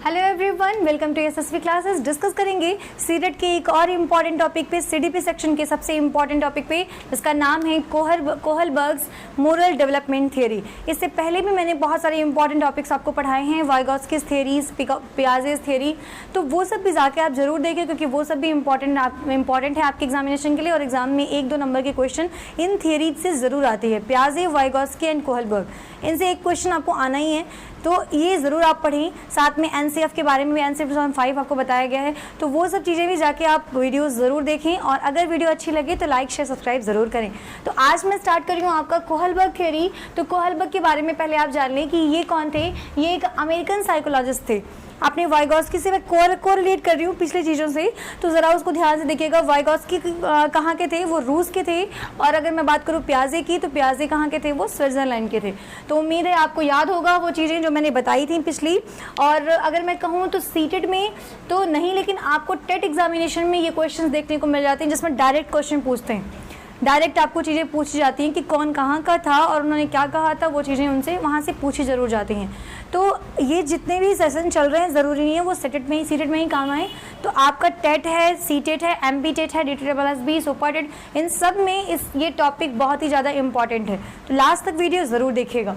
Hello everyone, welcome to SSV classes. Discuss करेंगे CTET के एक और इम्पॉर्टेंट टॉपिक पे, सीडीपी सेक्शन के सबसे इम्पॉर्टेंट टॉपिक पे, जिसका नाम है कोहलबर्ग्स मोरल डेवलपमेंट थियरी। इससे पहले भी मैंने बहुत सारे इंपॉर्टेंट टॉपिक्स आपको पढ़ाए हैं, वाइगॉत्स्कीज थियरीज, पियाजेस थियरी, तो वो सब भी जाके आप जरूर देखें, क्योंकि वो सब भी इंपॉर्टेंट है आपके एग्जामिनेशन के लिए। और एग्जाम में 1-2 नंबर के क्वेश्चन इन थियरीज से ज़रूर आती है। पियाजे, वाइगॉत्स्की एंड कोहलबर्ग, इनसे एक क्वेश्चन आपको आना ही है, तो ये ज़रूर आप पढ़ें। साथ में एनसीएफ के बारे में भी, एनसीएफ 2005 आपको बताया गया है, तो वो सब चीज़ें भी जाके आप वीडियो ज़रूर देखें। और अगर वीडियो अच्छी लगे तो लाइक, शेयर, सब्सक्राइब ज़रूर करें। तो आज मैं स्टार्ट कर रही हूँ आपका कोहलबर्ग थ्योरी। तो कोहलबर्ग के बारे में पहले आप जान लें कि ये कौन थे। ये एक अमेरिकन साइकोलॉजिस्ट थे। आपने वाइगॉत्स्की से मैं कोरिलेट कर रही हूँ पिछली चीज़ों से, तो ज़रा उसको ध्यान से देखिएगा। वाइगॉत्स्की कहाँ के थे? वो रूस के थे। और अगर मैं बात करूँ प्याजे की, तो प्याजे कहाँ के थे? वो स्विट्ज़रलैंड के थे। तो उम्मीद है आपको याद होगा वो चीज़ें जो मैंने बताई थी पिछली। और अगर मैं कहूँ तो सीटेट में तो नहीं, लेकिन आपको टेट एग्जामिनेशन में ये क्वेश्चन देखने को मिल जाते हैं, जिसमें डायरेक्ट क्वेश्चन पूछते हैं। डायरेक्ट आपको चीज़ें पूछी जाती हैं कि कौन कहाँ का था और उन्होंने क्या कहा था, वो चीज़ें उनसे वहाँ से पूछी ज़रूर जाती हैं। तो ये जितने भी सेशन चल रहे हैं, ज़रूरी नहीं है वो सीटेट में ही काम आए। तो आपका टेट है, सीटेट है, एमपी टेट है, DTSS, सुपर टेट, इन सब में ये टॉपिक बहुत ही ज़्यादा इंपॉर्टेंट है। तो लास्ट तक वीडियो ज़रूर देखिएगा।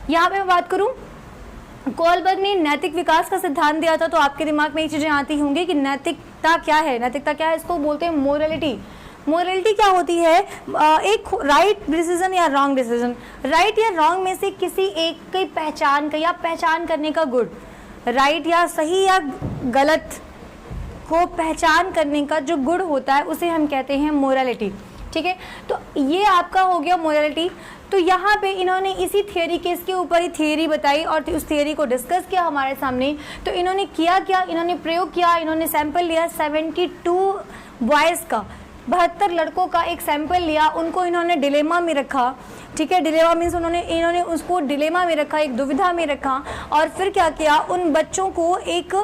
यहाँ पर मैं बात करूँ, कोहलबर्ग ने नैतिक विकास का सिद्धांत दिया था। तो आपके दिमाग में ये चीज़ें आती होंगी कि नैतिकता क्या है। नैतिकता क्या है? इसको बोलते हैं मोरलिटी। मोरलिटी क्या होती है? एक राइट डिसीजन या रॉन्ग डिसीजन, राइट या रॉन्ग में से किसी एक की पहचान का या पहचान करने का गुण, राइट या सही या गलत को पहचान करने का जो गुण होता है, उसे हम कहते हैं मोरलिटी। ठीक है, तो ये आपका हो गया मोरलिटी। तो यहाँ पे इन्होंने इसी थियरी के, इसके ऊपर ही थियरी बताई और उस थियरी को डिस्कस किया हमारे सामने। तो इन्होंने किया क्या? इन्होंने प्रयोग किया। इन्होंने सैंपल लिया 72 बॉयज़ का, 72 लड़कों का एक सैंपल लिया। उनको इन्होंने डिलेमा में रखा। ठीक है, डिलेमा मीन्स इन्होंने उसको डिलेमा में रखा, एक दुविधा में रखा। और फिर क्या किया? उन बच्चों को एक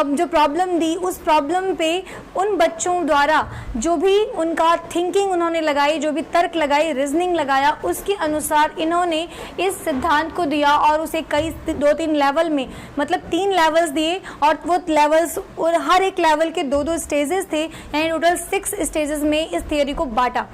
जो प्रॉब्लम दी, उस प्रॉब्लम पे उन बच्चों द्वारा जो भी उनका थिंकिंग उन्होंने लगाई, जो भी तर्क लगाई, रीजनिंग लगाया, उसके अनुसार इन्होंने इस सिद्धांत को दिया। और उसे कई 2-3 लेवल में, मतलब 3 लेवल्स दिए। और वो लेवल्स, और हर एक लेवल के 2-2 स्टेजेस थे, यानी टोटल 6 स्टेजेस में इस थियरी को बांटा।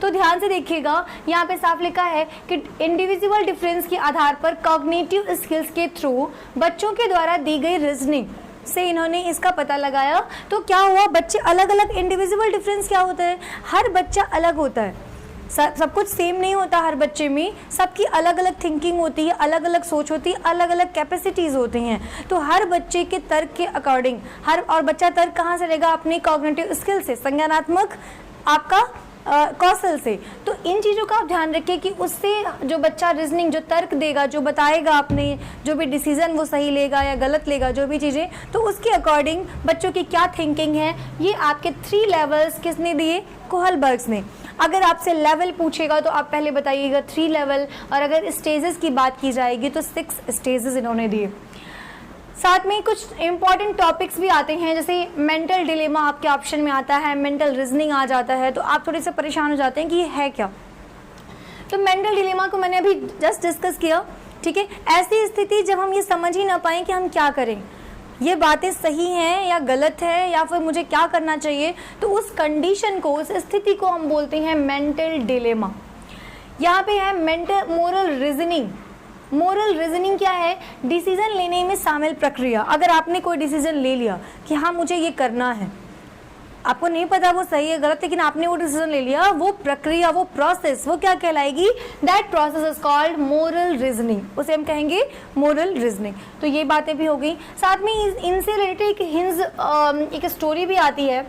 तो ध्यान से देखिएगा, यहाँ पे साफ लिखा है कि इंडिविजुअल डिफरेंस के आधार पर कॉग्निटिव स्किल्स के थ्रू बच्चों के द्वारा दी गई रीजनिंग से इन्होंने इसका पता लगाया। तो क्या हुआ? बच्चे अलग अलग, इंडिविजुअल डिफरेंस क्या होता है? हर बच्चा अलग होता है, सब कुछ सेम नहीं होता हर बच्चे में। सबकी अलग अलग थिंकिंग होती है, अलग अलग सोच होती है, अलग अलग कैपेसिटीज़ होती हैं। तो हर बच्चे के तर्क के अकॉर्डिंग और बच्चा तर्क कहाँ से लेगा? अपने कॉग्निटिव स्किल से, संज्ञानात्मक आपका कौशल से। तो इन चीज़ों का आप ध्यान रखिए कि उससे जो बच्चा रीजनिंग, जो तर्क देगा, जो बताएगा, अपने जो भी डिसीजन वो सही लेगा या गलत लेगा, जो भी चीज़ें, तो उसके अकॉर्डिंग बच्चों की क्या थिंकिंग है। ये आपके 3 लेवल्स किसने दिए? कोहलबर्ग्स ने। अगर आपसे लेवल पूछेगा तो आप पहले बताइएगा 3 लेवल, और अगर स्टेजेस की बात की जाएगी तो 6 स्टेजेस इन्होंने दिए। साथ में कुछ इंपॉर्टेंट टॉपिक्स भी आते हैं, जैसे मेंटल डिलेमा आपके ऑप्शन में आता है, मेंटल रीजनिंग आ जाता है। तो आप थोड़े से परेशान हो जाते हैं कि ये है क्या। तो मेंटल डिलेमा को मैंने अभी जस्ट डिस्कस किया। ठीक है, ऐसी स्थिति जब हम ये समझ ही ना पाएँ कि हम क्या करें, ये बातें सही हैं या गलत है, या फिर मुझे क्या करना चाहिए, तो उस कंडीशन को, उस स्थिति को हम बोलते हैं मेंटल डिलेमा। यहाँ पे है mental moral reasoning. Moral reasoning क्या है? डिसीजन लेने में शामिल प्रक्रिया। अगर आपने कोई डिसीजन ले लिया कि हाँ मुझे ये करना है, आपको नहीं पता वो सही है गलत, लेकिन आपने वो डिसीजन ले लिया, वो प्रक्रिया, वो प्रोसेस, वो क्या कहलाएगी? That process is called moral reasoning. उसे हम कहेंगे मोरल रीजनिंग। तो ये बातें भी हो गई। साथ में इनसे रिलेटेड एक स्टोरी भी आती है,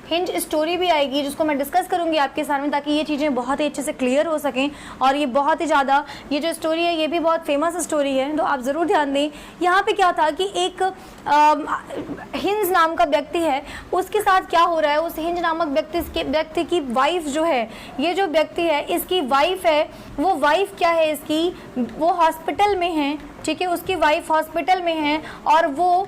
हिंज स्टोरी भी आएगी, जिसको मैं डिस्कस करूंगी आपके सामने, ताकि ये चीज़ें बहुत ही अच्छे से क्लियर हो सकें। और ये बहुत ही ज़्यादा, ये जो स्टोरी है ये भी बहुत फेमस स्टोरी है, तो आप ज़रूर ध्यान दें। यहाँ पे क्या था कि एक हिंज नाम का व्यक्ति है, उसके साथ क्या हो रहा है? उस हिंज नामक व्यक्ति की वाइफ जो है, ये जो व्यक्ति है इसकी वाइफ है, वो वाइफ क्या है इसकी? वो हॉस्पिटल में है। ठीक है, उसकी वाइफ हॉस्पिटल में है और वो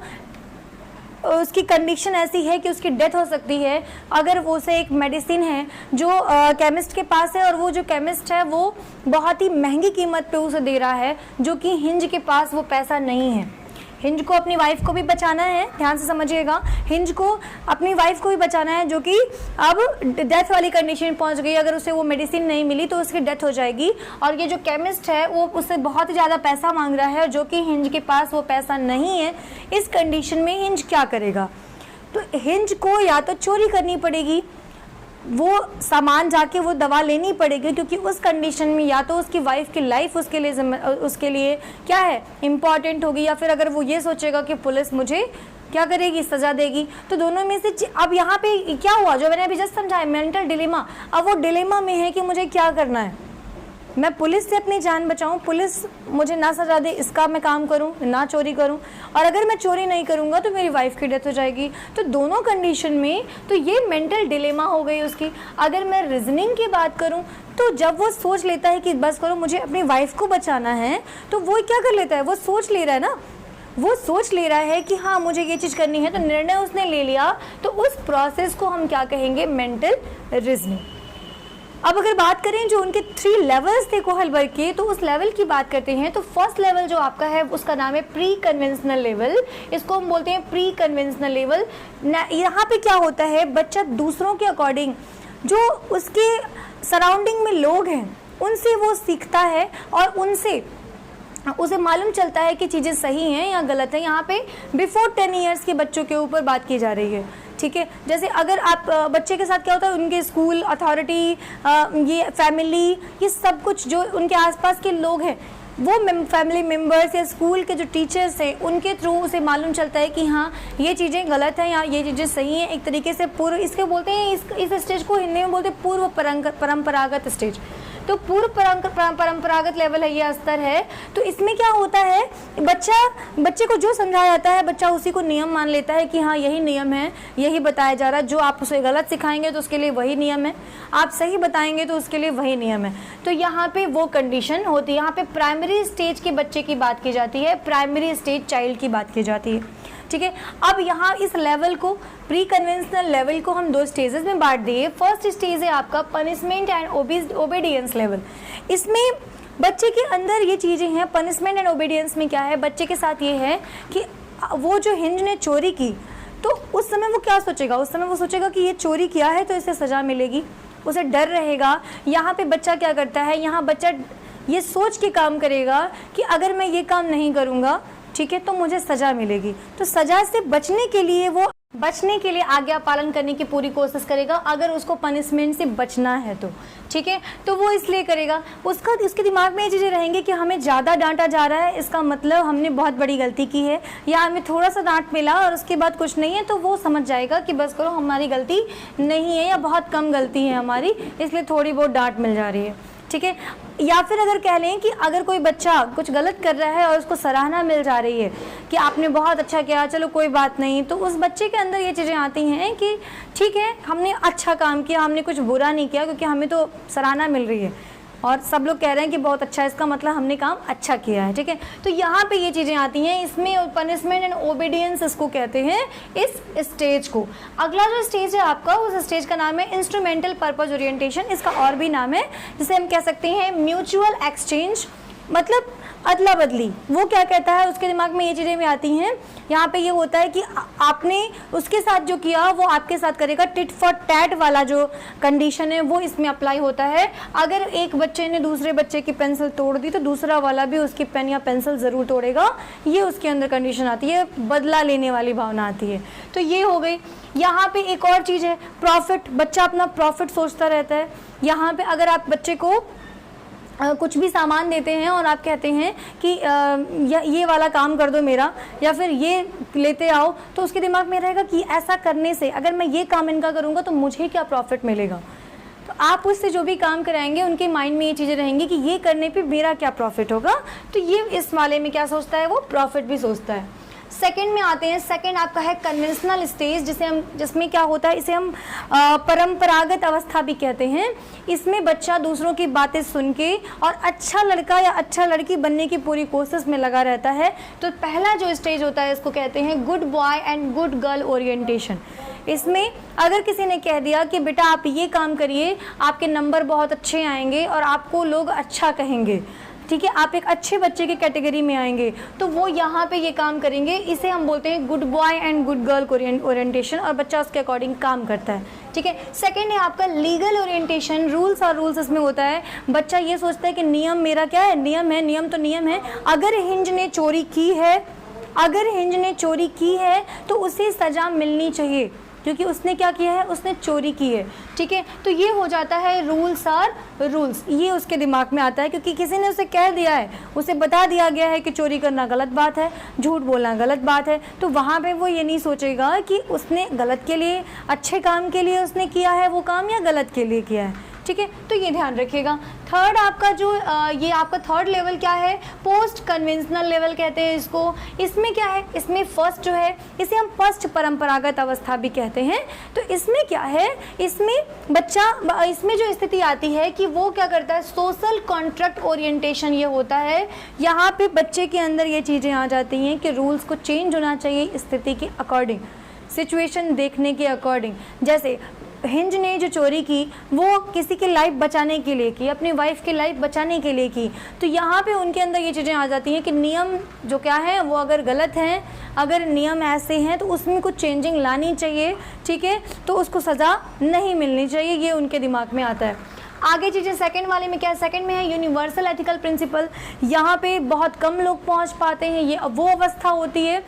उसकी कंडीशन ऐसी है कि उसकी डेथ हो सकती है अगर वो उसे एक मेडिसिन है जो केमिस्ट के पास है, और वो जो केमिस्ट है वो बहुत ही महंगी कीमत पे उसे दे रहा है, जो कि हिंज के पास वो पैसा नहीं है। हिंज को अपनी वाइफ को भी बचाना है, ध्यान से समझिएगा, हिंज को अपनी वाइफ को भी बचाना है जो कि अब डेथ वाली कंडीशन में पहुंच गई। अगर उसे वो मेडिसिन नहीं मिली तो उसकी डेथ हो जाएगी, और ये जो केमिस्ट है वो उससे बहुत ही ज़्यादा पैसा मांग रहा है, जो कि हिंज के पास वो पैसा नहीं है। इस कंडीशन में हिंज क्या करेगा? तो हिंज को या तो चोरी करनी पड़ेगी, वो सामान जाके वो दवा लेनी पड़ेगी, क्योंकि उस कंडीशन में या तो उसकी वाइफ की लाइफ उसके लिए क्या है इम्पॉर्टेंट होगी, या फिर अगर वो ये सोचेगा कि पुलिस मुझे क्या करेगी, सजा देगी। तो दोनों में से अब यहाँ पे क्या हुआ, जो मैंने अभी जस्ट समझाया, मेंटल डिलेमा। अब वो डिलेमा में है कि मुझे क्या करना है, मैं पुलिस से अपनी जान बचाऊं, पुलिस मुझे ना सजा दे, इसका मैं काम करूं, ना चोरी करूं, और अगर मैं चोरी नहीं करूंगा तो मेरी वाइफ की डेथ हो जाएगी। तो दोनों कंडीशन में तो ये मेंटल डिलेमा हो गई उसकी। अगर मैं रीजनिंग की बात करूं तो जब वो सोच लेता है कि बस करो मुझे अपनी वाइफ को बचाना है, तो वो क्या कर लेता है, वो सोच ले रहा है ना, वो सोच ले रहा है कि हाँ मुझे ये चीज़ करनी है, तो निर्णय उसने ले लिया। तो उस प्रोसेस को हम क्या कहेंगे, मेंटल रीजनिंग। अब अगर बात करें जो उनके 3 लेवल्स थे कोहलबर्ग के, तो उस लेवल की बात करते हैं तो फर्स्ट लेवल जो आपका है उसका नाम है प्री कन्वेंशनल लेवल। इसको हम बोलते हैं प्री कन्वेंशनल लेवल। यहाँ पे क्या होता है, बच्चा दूसरों के अकॉर्डिंग जो उसके सराउंडिंग में लोग हैं उनसे वो सीखता है, और उसे मालूम चलता है कि चीज़ें सही हैं या गलत है। यहाँ पे बिफोर 10 ईयर्स के बच्चों के ऊपर बात की जा रही है, ठीक है। जैसे अगर आप बच्चे के साथ क्या होता है, उनके स्कूल अथॉरिटी, ये फैमिली, ये सब कुछ जो उनके आसपास के लोग हैं, वो फैमिली मेम्बर्स या स्कूल के जो टीचर्स हैं उनके थ्रू उसे मालूम चलता है कि हाँ ये चीज़ें गलत हैं या ये चीज़ें सही हैं। एक तरीके से पूर्व, इसके बोलते हैं इस स्टेज को हिंदी में बोलते हैं पूर्व परंपरागत स्टेज। तो पूर्व परंपरागत लेवल है, ये स्तर है। तो इसमें क्या होता है, बच्चे को जो समझाया जाता है बच्चा उसी को नियम मान लेता है कि हाँ यही नियम है, यही बताया जा रहा है। जो आप उसे गलत सिखाएंगे तो उसके लिए वही नियम है, आप सही बताएंगे तो उसके लिए वही नियम है। तो यहाँ पे वो कंडीशन होती है। यहाँ पे प्राइमरी स्टेज के बच्चे की बात की जाती है, प्राइमरी स्टेज चाइल्ड की बात की जाती है, ठीक है। अब यहाँ इस लेवल को, प्री कन्वेंशनल लेवल को हम 2 स्टेजेस में बांट दिए। फर्स्ट स्टेज है आपका पनिशमेंट एंड ओबीडियंस लेवल। इसमें बच्चे के अंदर ये चीज़ें हैं। पनिशमेंट एंड ओबीडियंस में क्या है, बच्चे के साथ ये है कि वो जो हिंज ने चोरी की, तो उस समय वो क्या सोचेगा, उस समय वो सोचेगा कि ये चोरी किया है तो इसे सज़ा मिलेगी, उसे डर रहेगा। यहाँ पे बच्चा क्या करता है, यहाँ बच्चा ये सोच के काम करेगा कि अगर मैं ये काम नहीं करूँगा, ठीक है, तो मुझे सज़ा मिलेगी। तो सज़ा से बचने के लिए आज्ञा पालन करने की पूरी कोशिश करेगा, अगर उसको पनिशमेंट से बचना है तो, ठीक है। तो वो इसलिए करेगा, उसके दिमाग में ये चीज़ें रहेंगी कि हमें ज़्यादा डांटा जा रहा है, इसका मतलब हमने बहुत बड़ी गलती की है, या हमें थोड़ा सा डांट मिला और उसके बाद कुछ नहीं है, तो वो समझ जाएगा कि बस करो हमारी गलती नहीं है या बहुत कम गलती है हमारी, इसलिए थोड़ी बहुत डांट मिल जा रही है, ठीक है। या फिर अगर कह लें कि अगर कोई बच्चा कुछ गलत कर रहा है और उसको सराहना मिल जा रही है कि आपने बहुत अच्छा किया, चलो कोई बात नहीं, तो उस बच्चे के अंदर ये चीज़ें आती हैं कि ठीक है हमने अच्छा काम किया, हमने कुछ बुरा नहीं किया, क्योंकि हमें तो सराहना मिल रही है और सब लोग कह रहे हैं कि बहुत अच्छा है, इसका मतलब हमने काम अच्छा किया है, ठीक है। तो यहाँ पे ये चीज़ें आती हैं। इसमें पनिशमेंट एंड ओबीडियंस इसको कहते हैं, इस स्टेज को। अगला जो स्टेज है आपका, उस स्टेज का नाम है इंस्ट्रूमेंटल पर्पस ओरिएंटेशन। इसका और भी नाम है, जिसे हम कह सकते हैं म्यूचुअल एक्सचेंज, मतलब अदला बदली। वो क्या कहता है, उसके दिमाग में ये चीज़ें भी आती हैं। यहाँ पे ये होता है कि आपने उसके साथ जो किया वो आपके साथ करेगा। टिट फॉर टैट वाला जो कंडीशन है वो इसमें अप्लाई होता है। अगर एक बच्चे ने दूसरे बच्चे की पेंसिल तोड़ दी तो दूसरा वाला भी उसकी पेन या पेंसिल ज़रूर तोड़ेगा, ये उसके अंदर कंडीशन आती है, बदला लेने वाली भावना आती है। तो ये हो गई। यहाँ पे एक और चीज़ है, प्रॉफिट। बच्चा अपना प्रॉफिट सोचता रहता है। यहाँ पे अगर आप बच्चे को कुछ भी सामान देते हैं और आप कहते हैं कि ये वाला काम कर दो मेरा, या फिर ये लेते आओ, तो उसके दिमाग में रहेगा कि ऐसा करने से अगर मैं ये काम इनका करूँगा तो मुझे क्या प्रॉफिट मिलेगा। तो आप उससे जो भी काम कराएंगे उनके माइंड में ये चीज़ें रहेंगी कि ये करने पे मेरा क्या प्रॉफिट होगा। तो ये इस वाले में क्या सोचता है, वो प्रॉफिट भी सोचता है। सेकंड में आते हैं। सेकंड आपका है कन्वेंशनल स्टेज, जिसमें क्या होता है, इसे हम परंपरागत अवस्था भी कहते हैं। इसमें बच्चा दूसरों की बातें सुन के और अच्छा लड़का या अच्छा लड़की बनने की पूरी कोशिश में लगा रहता है। तो पहला जो स्टेज होता है इसको कहते हैं good boy and good girl orientation. इसमें अगर किसी ने कह दिया कि बेटा आप ये काम करिए, आपके नंबर बहुत अच्छे आएंगे और आपको लोग अच्छा कहेंगे, ठीक है, आप एक अच्छे बच्चे की कैटेगरी में आएंगे, तो वो यहाँ पे ये काम करेंगे। इसे हम बोलते हैं good boy and good girl orientation, और बच्चा उसके अकॉर्डिंग काम करता है, ठीक है। सेकंड है आपका लीगल ओरिएंटेशन। रूल्स और रूल्स इसमें होता है। बच्चा ये सोचता है कि नियम मेरा क्या है, नियम है, नियम तो नियम है। अगर हिंज ने चोरी की है तो उसे सज़ा मिलनी चाहिए, क्योंकि उसने क्या किया है, उसने चोरी की है, ठीक है। तो ये हो जाता है रूल्स और रूल्स, ये उसके दिमाग में आता है, क्योंकि किसी ने उसे कह दिया है, उसे बता दिया गया है कि चोरी करना गलत बात है, झूठ बोलना गलत बात है। तो वहाँ पे वो ये नहीं सोचेगा कि उसने गलत के लिए, अच्छे काम के लिए उसने किया है वो काम, या गलत के लिए किया है, ठीक है। तो ये ध्यान रखिएगा। थर्ड आपका जो ये आपका थर्ड लेवल क्या है, पोस्ट कन्वेंशनल लेवल कहते हैं इसको। इसमें क्या है, इसमें फर्स्ट जो है, इसे हम फर्स्ट परंपरागत अवस्था भी कहते हैं। तो इसमें क्या है, इसमें बच्चा, इसमें जो स्थिति आती है कि वो क्या करता है, सोशल कॉन्ट्रैक्ट ओरिएंटेशन ये होता है। यहाँ पे बच्चे के अंदर ये चीज़ें आ जाती हैं कि रूल्स को चेंज होना चाहिए स्थिति के अकॉर्डिंग, सिचुएशन देखने के अकॉर्डिंग। जैसे हिंज ने जो चोरी की वो किसी की लाइफ बचाने के लिए की, अपनी वाइफ की लाइफ बचाने के लिए की। तो यहाँ पे उनके अंदर ये चीज़ें आ जाती हैं कि नियम जो क्या है वो अगर गलत हैं, अगर नियम ऐसे हैं तो उसमें कुछ चेंजिंग लानी चाहिए, ठीक है, तो उसको सज़ा नहीं मिलनी चाहिए, ये उनके दिमाग में आता है। आगे चीज़ें सेकंड वाले में क्या है, सेकंड में है यूनिवर्सल एथिकल प्रिंसिपल। यहाँ पे बहुत कम लोग पहुँच पाते हैं। ये वो अवस्था होती है,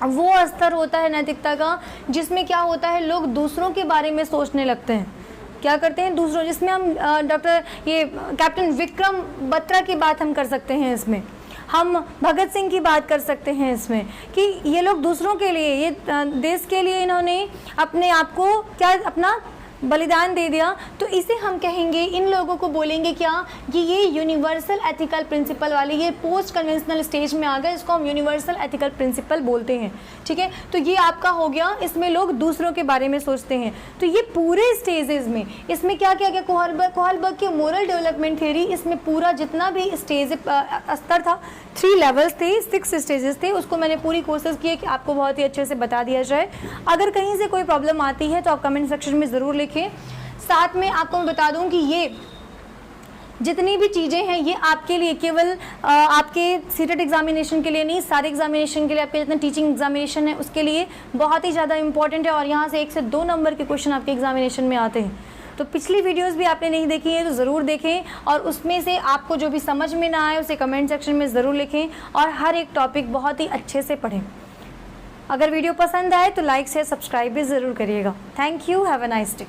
वो स्तर होता है नैतिकता का, जिसमें क्या होता है, लोग दूसरों के बारे में सोचने लगते हैं। क्या करते हैं, दूसरों, जिसमें हम डॉक्टर ये कैप्टन विक्रम बत्रा की बात हम कर सकते हैं, इसमें हम भगत सिंह की बात कर सकते हैं, इसमें कि ये लोग दूसरों के लिए, ये देश के लिए इन्होंने अपने आप को क्या, अपना बलिदान दे दिया। तो इसे हम कहेंगे, इन लोगों को बोलेंगे क्या, कि ये यूनिवर्सल एथिकल प्रिंसिपल वाले, ये पोस्ट कन्वेंशनल स्टेज में आ गए, इसको हम यूनिवर्सल एथिकल प्रिंसिपल बोलते हैं, ठीक है। तो ये आपका हो गया, इसमें लोग दूसरों के बारे में सोचते हैं। तो ये पूरे स्टेजेस में, इसमें क्या किया गया, कोहलबर्ग की मोरल डेवलपमेंट थ्योरी, इसमें पूरा जितना भी स्टेज स्तर था, 3 लेवल्स थे, 6 स्टेजेस थे, उसको मैंने पूरी कोशिश की है कि आपको बहुत ही अच्छे से बता दिया जाए। अगर कहीं से कोई प्रॉब्लम आती है तो आप कमेंट सेक्शन में ज़रूर लिखें। साथ में आपको मैं बता दूं कि ये जितनी भी चीज़ें हैं ये आपके लिए केवल आपके सीटेट एग्जामिनेशन के लिए नहीं, सारे एग्जामिनेशन के लिए, आपके जितने टीचिंग एग्जामिनेशन है उसके लिए बहुत ही ज़्यादा इंपॉर्टेंट है, और यहाँ से 1 से 2 नंबर के क्वेश्चन आपके एग्जामिनेशन में आते हैं। तो पिछली वीडियोस भी आपने नहीं देखी है तो ज़रूर देखें, और उसमें से आपको जो भी समझ में ना आए उसे कमेंट सेक्शन में ज़रूर लिखें, और हर एक टॉपिक बहुत ही अच्छे से पढ़ें। अगर वीडियो पसंद आए तो लाइक शेयर सब्सक्राइब भी ज़रूर करिएगा। Thank you, have a nice day.